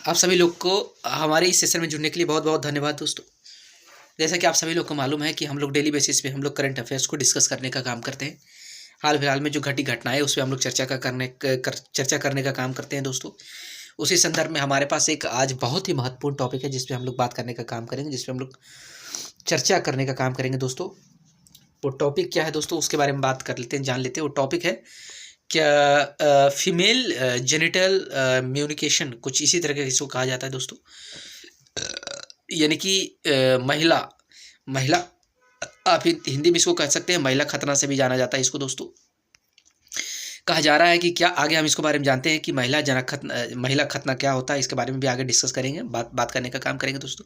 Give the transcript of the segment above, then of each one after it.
आप सभी लोग को हमारे इस सेशन में जुड़ने के लिए बहुत बहुत धन्यवाद दोस्तों। जैसा कि आप सभी लोग को मालूम है कि हम लोग डेली बेसिस पे हम लोग करंट अफेयर्स को डिस्कस करने का काम करते हैं। हाल फिलहाल में जो घटी घटनाएं उस पर हम लोग चर्चा करने का काम करते हैं दोस्तों। उसी संदर्भ में हमारे पास एक आज बहुत ही महत्वपूर्ण टॉपिक है जिस पे हम लोग बात करने का काम करेंगे, जिस पे हम लोग चर्चा करने का काम करेंगे दोस्तों। वो टॉपिक क्या है दोस्तों, उसके बारे में बात कर लेते हैं, जान लेते हैं। वो टॉपिक है क्या फीमेल जेनिटल म्यूनिकेशन, कुछ इसी तरह के इसको कहा जाता है दोस्तों। यानी कि महिला महिला आप हिंदी में इसको कह सकते हैं महिला खतना से भी जाना जाता है इसको दोस्तों। कहा जा रहा है कि क्या आगे हम इसको बारे में जानते हैं कि महिला खतना क्या होता है, इसके बारे में भी आगे डिस्कस करेंगे, बात करने का काम करेंगे दोस्तों।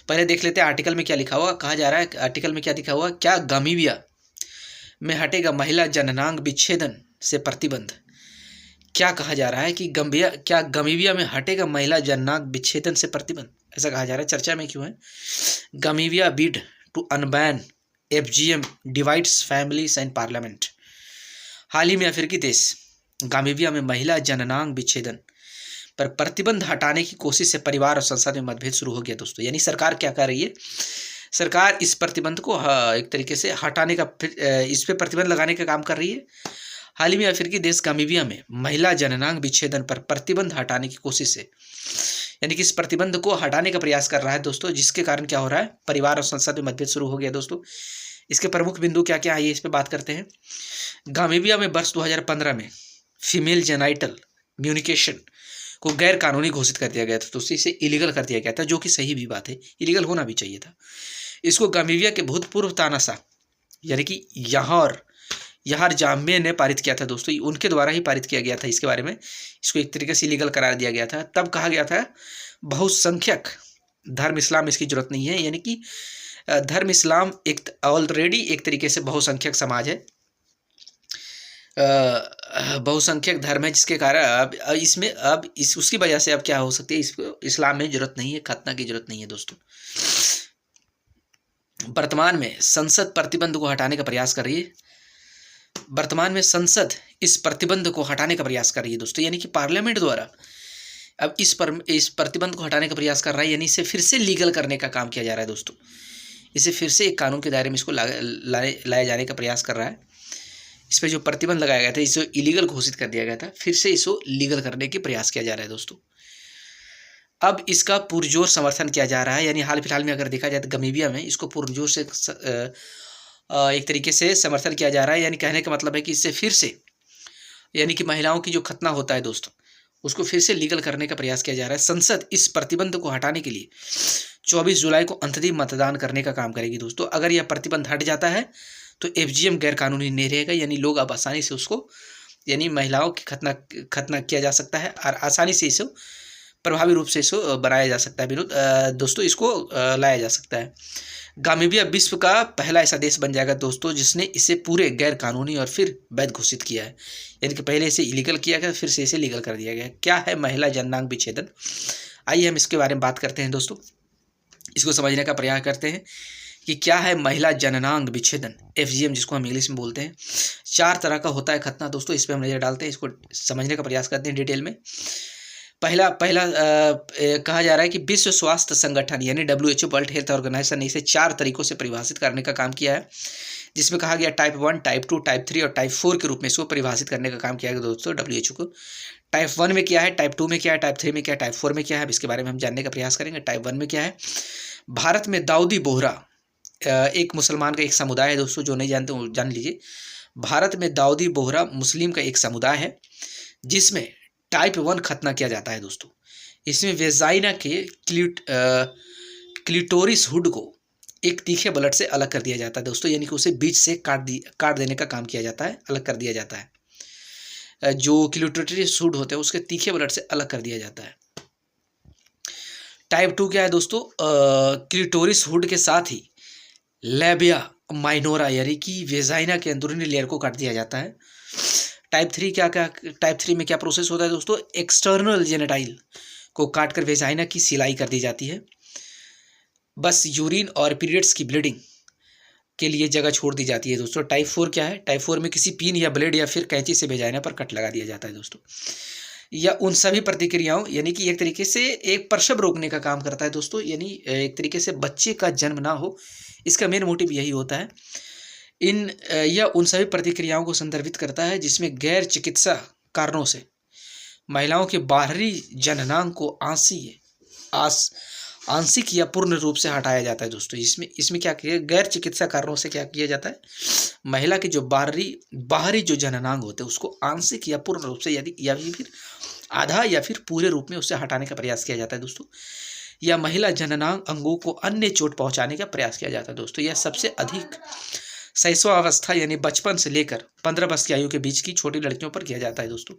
पहले देख लेते हैं आर्टिकल में क्या लिखा हुआ। कहा जा रहा है आर्टिकल में क्या लिखा हुआ, क्या गामीबिया में हटेगा महिला जननांग विच्छेदन से प्रतिबंध। क्या कहा जा रहा है कि गामीबिया में हटेगा महिला जननांग विच्छेदन से प्रतिबंध, ऐसा कहा जा रहा है। चर्चा में क्यों है। Gambia bid to unban FGM divides families and parliament. हाल ही में अफ्रीकी देश गामीबिया में महिला जननांग विच्छेदन पर प्रतिबंध हटाने की कोशिश से परिवार और संसद में मतभेद शुरू हो गया दोस्तों। यानी सरकार क्या कर रही है, सरकार इस प्रतिबंध को एक तरीके से हटाने का, इस पे प्रतिबंध लगाने का काम कर रही है। हाल ही में अफ्रीकी देश गामीबिया में महिला जननांग विच्छेदन पर प्रतिबंध हटाने की कोशिश से, यानी कि इस प्रतिबंध को हटाने का प्रयास कर रहा है दोस्तों, जिसके कारण क्या हो रहा है, परिवार और संसद में मतभेद शुरू हो गया दोस्तों। इसके प्रमुख बिंदु क्या क्या है ये इस पर बात करते हैं। गामीबिया में वर्ष 2015 में फीमेल जेनाइटल म्यूनिकेशन को गैर कानूनी घोषित कर दिया गया था दोस्तों। इसे इलीगल कर दिया गया था, जो कि सही भी बात है, इलीगल होना भी चाहिए था। इसको गामीबिया के भूतपूर्व तानाशाह यानी कि यार जाम्बे ने पारित किया था दोस्तों, उनके द्वारा ही पारित किया गया था। इसके बारे में इसको एक तरीके से इलीगल करार दिया गया था। तब कहा गया था बहुसंख्यक धर्म इस्लाम इसकी जरूरत नहीं है, यानी कि धर्म इस्लाम एक ऑलरेडी एक तरीके से बहुसंख्यक समाज है, बहुसंख्यक धर्म है, जिसके कारण अब उसकी वजह से अब क्या हो सकती है, इसको इस्लाम में जरूरत नहीं है, खतना की जरूरत नहीं है दोस्तों। वर्तमान में संसद प्रतिबंध को हटाने का प्रयास कर रही है। वर्तमान में संसद इस प्रतिबंध को हटाने का प्रयास कर रही है दोस्तों, यानी कि पार्लियामेंट द्वारा अब इस प्रतिबंध को हटाने का प्रयास कर रहा है, यानी इसे फिर से लीगल करने का काम किया जा रहा है दोस्तों। इसे फिर से एक कानून के दायरे में इसको लाए जाने का प्रयास कर रहा है। इस पर जो प्रतिबंध लगाया गया था, इसे इलीगल घोषित कर दिया गया था, फिर से इसको लीगल करने के प्रयास किया जा रहा है दोस्तों। अब इसका पुरजोर समर्थन किया जा रहा है, यानी हाल फिलहाल में अगर देखा जाए तो गामीबिया में इसको पुरजोर से एक तरीके से समर्थन किया जा रहा है। यानी कहने का मतलब है कि इससे फिर से, यानी कि महिलाओं की जो खतना होता है दोस्तों, उसको फिर से लीगल करने का प्रयास किया जा रहा है। संसद इस प्रतिबंध को हटाने के लिए 24 जुलाई को अंतरिम मतदान करने का काम करेगी दोस्तों। अगर यह प्रतिबंध हट जाता है तो एफजीएम गैर कानूनी नहीं रहेगा, यानी लोग अब आसानी से उसको, यानी महिलाओं की खतना किया जा सकता है और आसानी से इसको प्रभावी रूप से इसको बनाया जा सकता है विनोद दोस्तों, इसको लाया जा सकता है। गामीबिया विश्व का पहला ऐसा देश बन जाएगा दोस्तों जिसने इसे पूरे गैर कानूनी और फिर वैध घोषित किया है, यानी कि पहले इसे इलीगल किया गया, फिर से इसे लीगल कर दिया गया। क्या है महिला जननांग विच्छेदन, आइए हम इसके बारे में बात करते हैं दोस्तों। इसको समझने का प्रयास करते हैं कि क्या है महिला जननांग विच्छेदन, एफजीएम जिसको हम इंग्लिश में बोलते हैं। 4 तरह का होता है खतना दोस्तों, इस पर हम नजर डालते हैं, इसको समझने का प्रयास करते हैं डिटेल में। पहला कहा जा रहा है कि विश्व स्वास्थ्य संगठन यानी WHO वर्ल्ड हेल्थ ऑर्गेनाइजेशन ने इसे 4 तरीकों से परिभाषित करने का काम किया है, जिसमें कहा गया टाइप 1, टाइप 2, टाइप 3 और टाइप 4 के रूप में इसको परिभाषित करने का काम किया गया दोस्तों WHO को। टाइप 1 में क्या है, टाइप 2 में क्या है, टाइप 3 में क्या है, टाइप 4 में क्या है, अब इसके बारे में हम जानने का प्रयास करेंगे। टाइप 1 में क्या है। भारत में दाऊदी बोहरा एक मुसलमान का एक समुदाय है दोस्तों, जो नहीं जानते वो जान लीजिए। भारत में दाऊदी बोहरा मुस्लिम का एक समुदाय है जिसमें टाइप 1 खतना किया जाता है दोस्तों। इसमें वेजाइना के क्लिटोरिस हुड को एक तीखे ब्लेड से अलग कर दिया जाता है दोस्तों, यानी कि उसे बीच से काट देने का काम किया जाता है, अलग कर दिया जाता है। जो क्लिटोरिस हुड होते हैं उसके तीखे ब्लेड से अलग कर दिया जाता है। टाइप 2 क्या है दोस्तों, क्लिटोरिस हुड के साथ ही लेबिया माइनोरा यानी कि वेजाइना के अंदरूनी लेयर को काट दिया जाता है। टाइप 3 में क्या प्रोसेस होता है दोस्तों, एक्सटर्नल जेनेटाइल को काटकर वेजाइना की सिलाई कर दी जाती है। बस यूरिन और पीरियड्स की ब्लीडिंग के लिए जगह छोड़ दी जाती है दोस्तों। टाइप 4 क्या है, टाइप 4 में किसी पिन या ब्लेड या फिर कैंची से वेजाइना पर कट लगा दिया जाता है दोस्तों। या उन सभी प्रतिक्रियाओं, यानी कि एक तरीके से एक प्रसव रोकने का काम करता है दोस्तों, यानी एक तरीके से बच्चे का जन्म ना हो, इसका मेन मोटिव यही होता है। यह उन सभी प्रतिक्रियाओं को संदर्भित करता है जिसमें गैर चिकित्सा कारणों से महिलाओं के बाहरी जननांग को आंशिक या पूर्ण रूप से हटाया जाता है दोस्तों। इसमें क्या किया, गैर चिकित्सा कारणों से क्या किया जाता है, महिला के जो बाहरी जो जननांग होते हैं उसको आंशिक या पूर्ण रूप से या फिर आधा या फिर पूरे रूप में उससे हटाने का प्रयास किया जाता है दोस्तों। या महिला जननांग अंगों को अन्य चोट पहुंचाने का प्रयास किया जाता है दोस्तों। यह सबसे अधिक शैशवावस्था यानी बचपन से लेकर 15 वर्ष की आयु के बीच की छोटी लड़कियों पर किया जाता है दोस्तों।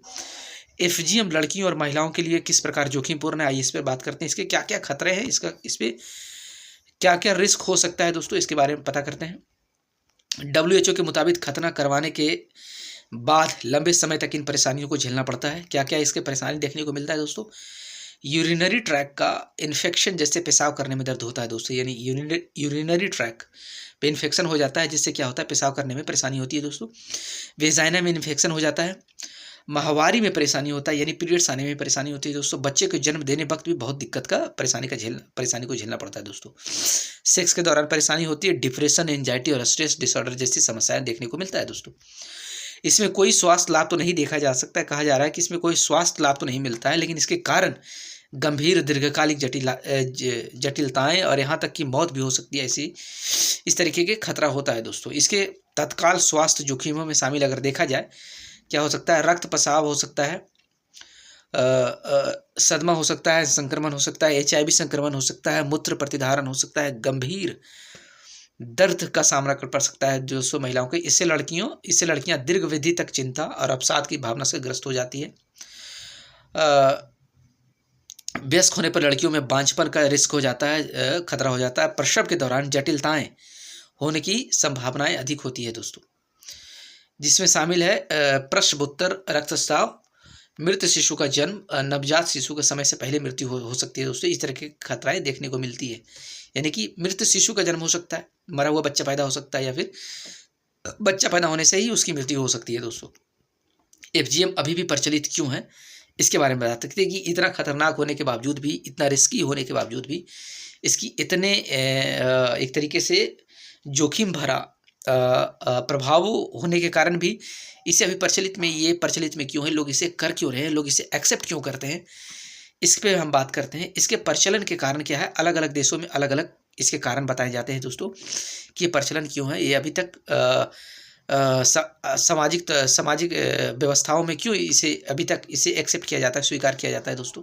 एफजीएम लड़कियों और महिलाओं के लिए किस प्रकार जोखिमपूर्ण है, आइए इस पर बात करते हैं। इसके क्या क्या खतरे हैं, इस पर क्या क्या रिस्क हो सकता है दोस्तों, इसके बारे में पता करते हैं। WHO के मुताबिक खतना करवाने के बाद लंबे समय तक इन परेशानियों को झेलना पड़ता है। क्या क्या इसके परेशानी देखने को मिलता है दोस्तों। यूरिनरी ट्रैक का इन्फेक्शन, जैसे पेशाब करने में दर्द होता है दोस्तों, यानी यूरिनरी ट्रैक पे इन्फेक्शन हो जाता है, जिससे क्या होता है, पेशाब करने में परेशानी होती है दोस्तों। वेजाइना में इन्फेक्शन हो जाता है। माहवारी में परेशानी होता है, यानी पीरियड्स आने में परेशानी होती है दोस्तों। बच्चे को जन्म देने वक्त भी बहुत दिक्कत का परेशानी को झेलना पड़ता है दोस्तों। सेक्स के दौरान परेशानी होती है। डिप्रेशन, एंजाइटी और स्ट्रेस डिसऑर्डर जैसी समस्याएं देखने को मिलता है दोस्तों। इसमें कोई स्वास्थ्य लाभ तो नहीं देखा जा सकता है, कहा जा रहा है कि इसमें कोई स्वास्थ्य लाभ तो नहीं मिलता है, लेकिन इसके कारण गंभीर दीर्घकालिक जटिलताएं और यहाँ तक कि मौत भी हो सकती है, इस तरीके के खतरा होता है दोस्तों। इसके तत्काल स्वास्थ्य जोखिमों में शामिल अगर देखा जाए, क्या हो सकता है, रक्त पसाव हो सकता है, सदमा हो सकता है, संक्रमण हो सकता है, HIV संक्रमण हो सकता है, मूत्र प्रतिधारण हो सकता है, गंभीर दर्द का सामना कर पड़ सकता है दोस्तों महिलाओं को। इससे लड़कियां दीर्घ अवधि तक चिंता और अवसाद की भावना से ग्रस्त हो जाती है। वयस्क होने पर लड़कियों में बांझपन का रिस्क हो जाता है, खतरा हो जाता है। प्रसव के दौरान जटिलताएं होने की संभावनाएं अधिक होती है दोस्तों, जिसमें शामिल है प्रसवोत्तर रक्तस्राव, मृत शिशु का जन्म, नवजात शिशु के समय से पहले मृत्यु हो सकती है दोस्तों। इस तरह के खतराएं देखने को मिलती है, यानी कि मृत शिशु का जन्म हो सकता है, मरा हुआ बच्चा पैदा हो सकता है, या फिर बच्चा पैदा होने से ही उसकी मृत्यु हो सकती है दोस्तों। एफजीएम अभी भी प्रचलित क्यों है, इसके बारे में बता सकते हैं कि इतना खतरनाक होने के बावजूद भी, इतना रिस्की होने के बावजूद भी, इसकी इतने एक तरीके से जोखिम भरा प्रभाव होने के कारण भी इसे अभी प्रचलित में क्यों है, लोग इसे कर क्यों रहे हैं, लोग इसे एक्सेप्ट क्यों करते हैं, इस पे हम बात करते हैं। इसके प्रचलन के कारण क्या है, अलग अलग देशों में अलग अलग इसके कारण बताए जाते हैं दोस्तों कि ये प्रचलन क्यों है, ये अभी तक सामाजिक व्यवस्थाओं में क्यों अभी तक इसे एक्सेप्ट किया जाता है, स्वीकार किया जाता है दोस्तों।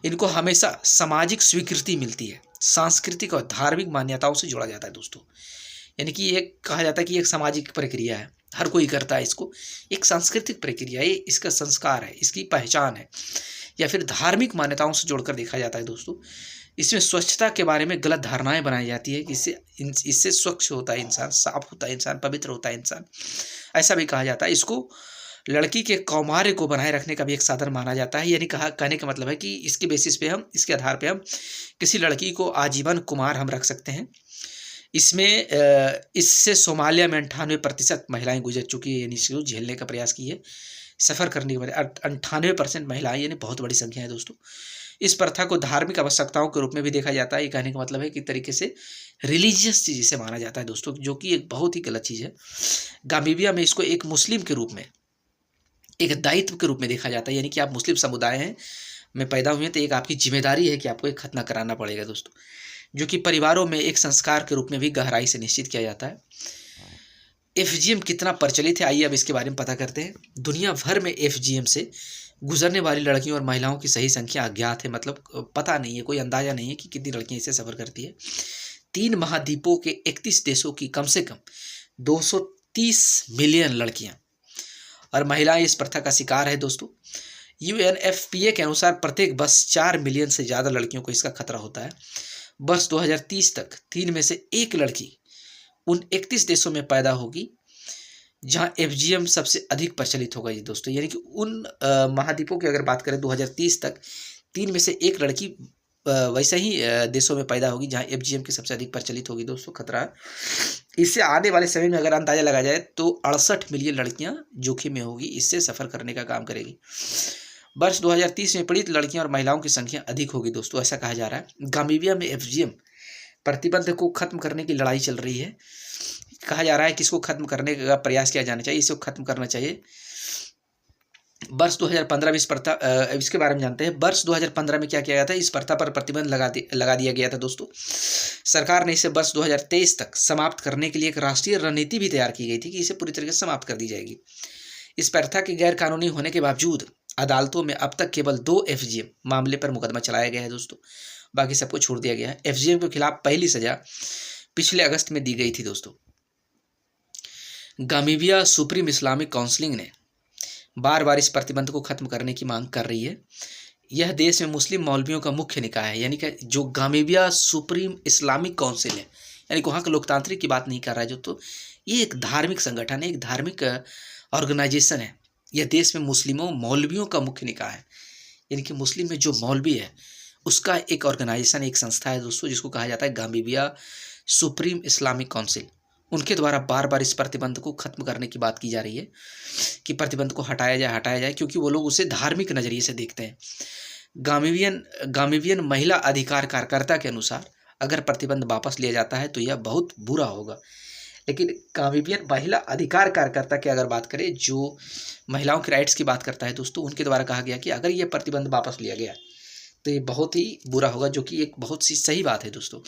इनको हमेशा सामाजिक स्वीकृति मिलती है, सांस्कृतिक और धार्मिक मान्यताओं से जोड़ा जाता है दोस्तों। यानी कि एक कहा जाता है कि एक सामाजिक प्रक्रिया है, हर कोई करता है इसको, एक सांस्कृतिक प्रक्रिया है, इसका संस्कार है, इसकी पहचान है, या फिर धार्मिक मान्यताओं से जोड़कर देखा जाता है दोस्तों। इसमें स्वच्छता के बारे में गलत धारणाएं बनाई जाती है कि इससे स्वच्छ होता है इंसान, साफ होता है इंसान, पवित्र होता है इंसान, ऐसा भी कहा जाता है। इसको लड़की के कौमार्य को बनाए रखने का भी एक साधन माना जाता है, यानी कहने का मतलब है कि इसके बेसिस पे हम, इसके आधार पे हम किसी लड़की को आजीवन कुमार हम रख सकते हैं। इससे सोमालिया में 98% महिलाएं गुजर चुकी है, यानी इसको झेलने का प्रयास की है, सफ़र करने के बाद 98% महिलाएं, यानी बहुत बड़ी संख्या है दोस्तों। इस प्रथा को धार्मिक आवश्यकताओं के रूप में भी देखा जाता है। ये कहने का मतलब है कि तरीके से रिलीजियस चीज़ इसे माना जाता है दोस्तों, जो कि एक बहुत ही गलत चीज़ है। गाम्बिया में इसको एक मुस्लिम के रूप में, एक दायित्व के रूप में देखा जाता है, यानी कि आप मुस्लिम समुदाय हैं, में पैदा हुए हैं तो एक आपकी जिम्मेदारी है कि आपको एक खतना कराना पड़ेगा दोस्तों, जो कि परिवारों में एक संस्कार के रूप में भी गहराई से निश्चित किया जाता है। एफजीएम कितना प्रचलित है, आइए अब इसके बारे में पता करते हैं। दुनिया भर में एफजीएम से गुजरने वाली लड़कियों और महिलाओं की सही संख्या अज्ञात है, मतलब पता नहीं है, कोई अंदाजा नहीं है कि कितनी लड़कियां इससे सफ़र करती है। 3 महाद्वीपों के 31 देशों की कम से कम 230 मिलियन लड़कियां और महिलाएं इस प्रथा का शिकार है दोस्तों। UNFPA के अनुसार प्रत्येक वर्ष 4 मिलियन से ज़्यादा लड़कियों को इसका खतरा होता है। वर्ष 2030 तक 3 में से 1 लड़की उन 31 देशों में पैदा होगी जहां एफजीएम सबसे अधिक प्रचलित होगा ये दोस्तों, यानी कि उन महाद्वीपों की अगर बात करें 2030 तक 3 में से 1 लड़की वैसे ही देशों में पैदा होगी जहां एफजीएम की सबसे अधिक प्रचलित होगी दोस्तों, खतरा। इससे आने वाले समय में अगर अंदाजा लगाया जाए तो 68 मिलियन लड़कियां जोखिम में होगी, इससे सफ़र करने का काम करेगी। वर्ष 2030 में पीड़ित लड़कियां और महिलाओं की संख्या अधिक होगी दोस्तों, ऐसा कहा जा रहा है। गामीबिया में FGM प्रतिबंध को खत्म करने की लड़ाई चल रही है। कहा जा रहा है कि इसको खत्म करने का प्रयास किया जाना चाहिए, इसको खत्म करना चाहिए। वर्ष 2015 में इस प्रथा, इसके बारे में जानते हैं। वर्ष 2015 में क्या किया गया था, इस प्रथा पर प्रतिबंध लगा दिया गया था दोस्तों। सरकार ने इसे वर्ष 2023 तक समाप्त करने के लिए एक राष्ट्रीय रणनीति भी तैयार की गई थी कि इसे पूरी तरीके से समाप्त कर दी जाएगी। इस प्रथा के गैर कानूनी होने के बावजूद अदालतों में अब तक केवल 2 FGM मामले पर मुकदमा चलाया गया है दोस्तों, बाकी सबको छोड़ दिया गया है। FGM के खिलाफ पहली सजा पिछले अगस्त में दी गई थी दोस्तों। गामीबिया सुप्रीम इस्लामिक काउंसिल ने बार बार इस प्रतिबंध को खत्म करने की मांग कर रही है। यह देश में मुस्लिम मौलवियों का मुख्य निकाय है, यानी कि जो गामीबिया सुप्रीम इस्लामिक काउंसिल है, यानी कि वहाँ का लोकतांत्रिक की बात नहीं कर रहा है जो, तो ये एक धार्मिक संगठन है, एक धार्मिक ऑर्गेनाइजेशन है। यह देश में मुस्लिमों मौलवियों का मुख्य निकाय है, यानी कि मुस्लिम में जो मौलवी है उसका एक ऑर्गेनाइजेशन, एक संस्था है दोस्तों, जिसको कहा जाता है गामीबिया सुप्रीम इस्लामिक काउंसिल। उनके द्वारा बार बार इस प्रतिबंध को खत्म करने की बात की जा रही है कि प्रतिबंध को हटाया जाए, क्योंकि वो लोग उसे धार्मिक नज़रिए से देखते हैं। गामीबियन महिला अधिकार कार्यकर्ता के अनुसार अगर प्रतिबंध वापस लिया जाता है तो यह बहुत बुरा होगा। लेकिन गामीबियन महिला अधिकार कार्यकर्ता की अगर बात करें, जो महिलाओं के राइट्स की बात करता है दोस्तों, उनके द्वारा कहा गया कि अगर ये प्रतिबंध वापस लिया गया तो ये बहुत ही बुरा होगा, जो कि एक बहुत सी सही बात है दोस्तों।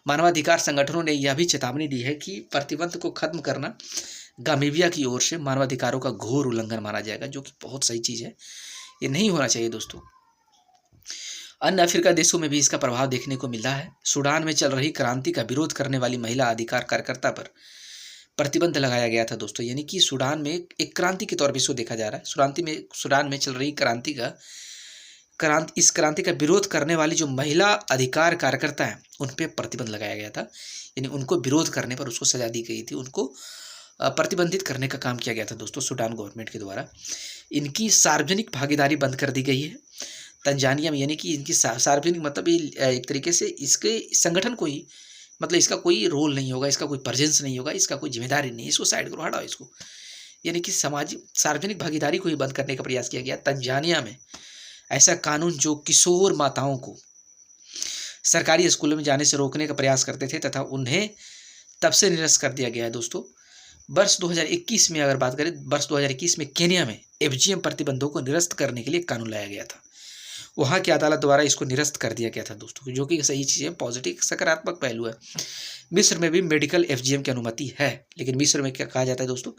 मानवाधिकार संगठनों ने यह भी चेतावनी दी है कि प्रतिबंध को खत्म करना गामीबिया की ओर से मानवाधिकारों का घोर उल्लंघन माना जाएगा, जो कि बहुत सही चीज़ है, ये नहीं होना चाहिए दोस्तों। अन्य अफ्रीका देशों में भी इसका प्रभाव देखने को मिल रहा है। सूडान में चल रही क्रांति का विरोध करने वाली महिला अधिकार कार्यकर्ता पर प्रतिबंध लगाया गया था दोस्तों, यानी कि सूडान में एक क्रांति के तौर पर इसको देखा जा रहा है। सूडान में चल रही इस क्रांति का विरोध करने वाली जो महिला अधिकार कार्यकर्ता हैं उन पर प्रतिबंध लगाया गया था, यानी उनको विरोध करने पर उसको सजा दी गई थी, उनको प्रतिबंधित करने का काम किया गया था दोस्तों सूडान गवर्नमेंट के द्वारा। इनकी सार्वजनिक भागीदारी बंद कर दी गई है तंजानिया में, यानी कि इनकी सार्वजनिक मतलब एक तरीके से इसके संगठन को ही, मतलब इसका कोई रोल नहीं होगा, इसका कोई प्रेजेंस नहीं होगा, इसका कोई जिम्मेदारी नहीं है, इसको साइड करो, हटाओ इसको, यानी कि सार्वजनिक भागीदारी को ही बंद करने का प्रयास किया गया। तंजानिया में ऐसा कानून जो किशोर माताओं को सरकारी स्कूलों में जाने से रोकने का प्रयास करते थे तथा उन्हें तब से निरस्त कर दिया गया है दोस्तों। वर्ष 2021 में अगर बात करें, वर्ष 2021 में केन्या में FGM प्रतिबंधों को निरस्त करने के लिए कानून लाया गया था। वहाँ की अदालत द्वारा इसको निरस्त कर दिया गया था दोस्तों, जो कि सही चीज़ है, पॉजिटिव सकारात्मक पहलू है। मिस्र में भी मेडिकल FGM की अनुमति है, लेकिन मिस्र में क्या कहा जाता है दोस्तों,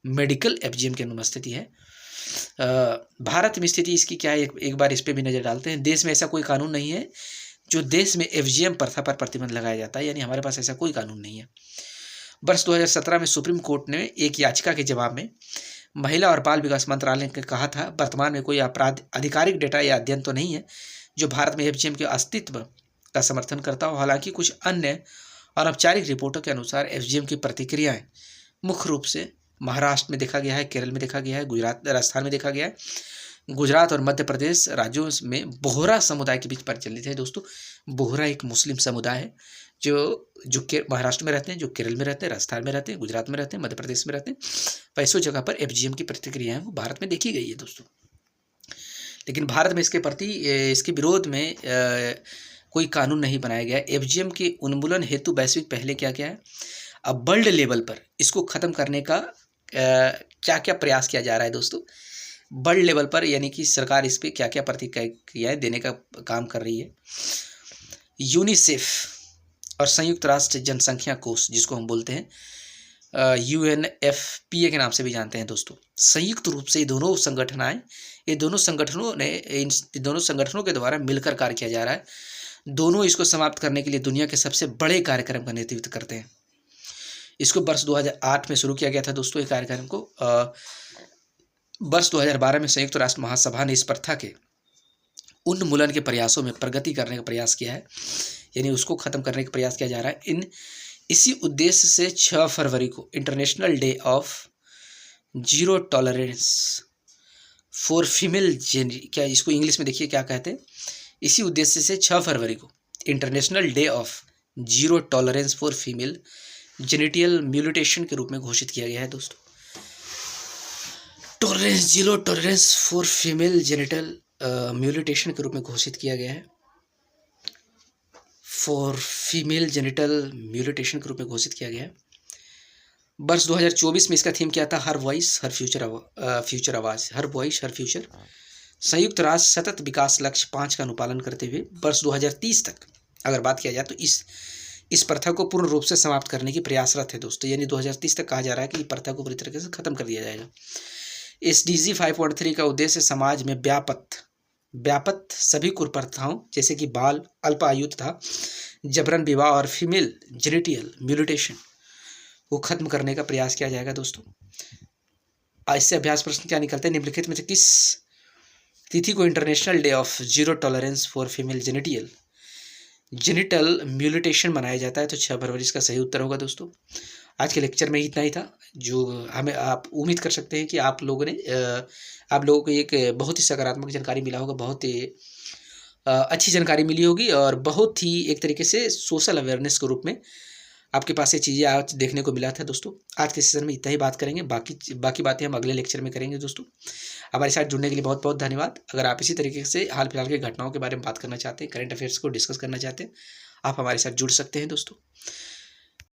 मेडिकल FGM की अनुमति है। भारत में स्थिति इसकी क्या है, एक बार इस पर भी नज़र डालते हैं। देश में ऐसा कोई कानून नहीं है जो देश में FGM प्रथा पर प्रतिबंध लगाया जाता है, यानी हमारे पास ऐसा कोई कानून नहीं है। वर्ष 2017 में सुप्रीम कोर्ट ने एक याचिका के जवाब में महिला और बाल विकास मंत्रालय ने कहा था, वर्तमान में कोई आधिकारिक डेटा या अध्ययन तो नहीं है जो भारत में FGM के अस्तित्व का समर्थन करता हो। हालांकि कुछ अन्य अनौपचारिक रिपोर्टों के अनुसार FGM की प्रतिक्रियाएं मुख्य रूप से महाराष्ट्र में देखा गया है, केरल में देखा गया है, गुजरात राजस्थान में देखा गया है। गुजरात और मध्य प्रदेश राज्यों में बोहरा समुदाय के बीच प्रचलित है दोस्तों। बोहरा एक मुस्लिम समुदाय है जो महाराष्ट्र में रहते हैं, जो केरल में रहते हैं, राजस्थान में रहते हैं, गुजरात में रहते हैं, मध्य प्रदेश में रहते हैं। वैसों जगह पर FGM की प्रतिक्रियाएं वो भारत में देखी गई है दोस्तों। लेकिन भारत में इसके विरोध में कोई कानून नहीं बनाया गया। FGM के उन्मूलन हेतु वैश्विक पहले क्या क्या है, अब वर्ल्ड लेवल पर इसको ख़त्म करने का क्या क्या प्रयास किया जा रहा है दोस्तों। वर्ल्ड लेवल पर यानी कि सरकार इस पर क्या क्या प्रतिक्रियाएँ देने का काम कर रही है। यूनिसेफ और संयुक्त राष्ट्र जनसंख्या कोष, जिसको हम बोलते हैं UNFPA के नाम से भी जानते हैं दोस्तों, संयुक्त रूप से ये दोनों संगठनों के द्वारा मिलकर कार्य किया जा रहा है। दोनों इसको समाप्त करने के लिए दुनिया के सबसे बड़े कार्यक्रम का नेतृत्व करते हैं। इसको वर्ष 2008 में शुरू किया गया था दोस्तों। ये कार्यक्रम को वर्ष 2012 में संयुक्त राष्ट्र महासभा ने इस प्रथा के उन्मूलन के प्रयासों में प्रगति करने का प्रयास किया है, यानी उसको ख़त्म करने का प्रयास किया जा रहा है। इसी उद्देश्य से 6 फरवरी को international day of zero tolerance for female क्या इसको इंग्लिश में देखिए क्या कहते हैं। इसी उद्देश्य से 6 फरवरी को international day of zero tolerance for female genital mutilation के रूप में घोषित किया गया है दोस्तों। Tolerance, zero tolerance for female genital mutilation के रूप में घोषित किया गया है। फॉर फीमेल जेनिटल म्यूटिलेशन के रूप में घोषित किया गया है। वर्ष 2024 में इसका थीम क्या था? हर वॉइस हर फ्यूचर आवाज़, हर वॉइस हर फ्यूचर। संयुक्त राष्ट्र सतत विकास लक्ष्य 5 का अनुपालन करते हुए वर्ष 2030 तक अगर बात किया जाए तो इस प्रथा को पूर्ण रूप से समाप्त करने की प्रयासरत है दोस्तों। यानी 2030 तक कहा जा रहा है कि प्रथा को पूरी तरीके से खत्म कर दिया जाएगा। SDG 5.3 का उद्देश्य समाज में व्यापत सभी कुप्रथाओं जैसे कि बाल, अल्प आयु तथा जबरन विवाह और फीमेल जेनिटल म्यूटिलेशन को खत्म करने का प्रयास किया जाएगा दोस्तों। इससे अभ्यास प्रश्न क्या निकलते हैं? निम्नलिखित में से किस तिथि को international day of zero tolerance for female genital mutilation मनाया जाता है? तो 6 फरवरी इसका सही उत्तर होगा दोस्तों। आज के लेक्चर में इतना ही था, जो हमें आप उम्मीद कर सकते हैं कि आप लोगों को एक बहुत ही सकारात्मक जानकारी मिला होगा, बहुत ही अच्छी जानकारी मिली होगी और बहुत ही एक तरीके से सोशल अवेयरनेस के रूप में आपके पास ये चीज़ें आज देखने को मिला था दोस्तों। आज के सेशन में इतना ही बात करेंगे, बाकी बातें हम अगले लेक्चर में करेंगे दोस्तों। हमारे साथ जुड़ने के लिए बहुत बहुत धन्यवाद। अगर आप इसी तरीके से हाल फिलहाल की घटनाओं के बारे में बात करना चाहते हैं, करंट अफेयर्स को डिस्कस करना चाहते हैं, आप हमारे साथ जुड़ सकते हैं दोस्तों।